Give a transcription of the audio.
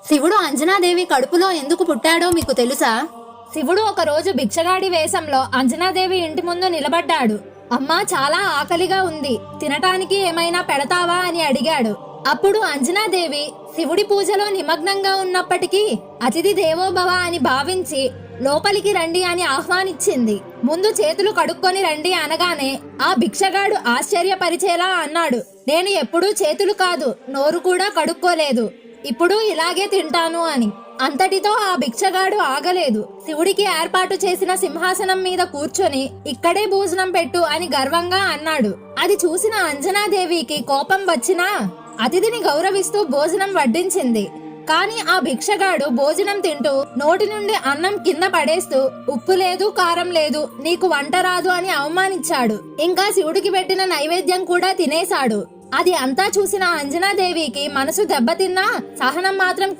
శివుడు అంజనాదేవి కడుపులో ఎందుకు పుట్టాడో మీకు తెలుసా? శివుడు ఒకరోజు భిక్షగాడి వేషంలో అంజనాదేవి ఇంటి ముందు నిలబడ్డాడు. అమ్మా, చాలా ఆకలిగా ఉంది, తినటానికి ఏమైనా పెడతావా అని అడిగాడు. అప్పుడు అంజనాదేవి శివుడి పూజలో నిమగ్నంగా ఉన్నప్పటికీ అతిథి దేవోభవ అని భావించి లోపలికి రండి అని ఆహ్వానించింది. ముందు చేతులు కడుక్కొని రండి అనగానే ఆ భిక్షగాడు ఆశ్చర్యపరిచేలా అన్నాడు, నేను ఎప్పుడూ చేతులు కాదు, నోరు కూడా కడుక్కోలేదు, ఇప్పుడు ఇలాగే తింటాను అని. అంతటితో ఆ భిక్షగాడు ఆగలేదు. శివుడికి ఏర్పాటు చేసిన సింహాసనం మీద కూర్చొని ఇక్కడే భోజనం పెట్టు అని గర్వంగా అన్నాడు. అది చూసిన అంజనాదేవికి కోపం వచ్చినా అతిథిని గౌరవిస్తూ భోజనం వడ్డించింది. కానీ ఆ భిక్షగాడు భోజనం తింటూ నోటి నుండి అన్నం కింద పడేస్తూ ఉప్పు లేదు, కారం లేదు, నీకు వంట రాదు అని అవమానించాడు. ఇంకా శివుడికి పెట్టిన నైవేద్యం కూడా తినేశాడు. అది అంతా చూసిన అంజనాదేవికి మనసు దెబ్బతిన్నా సహనం మాత్రం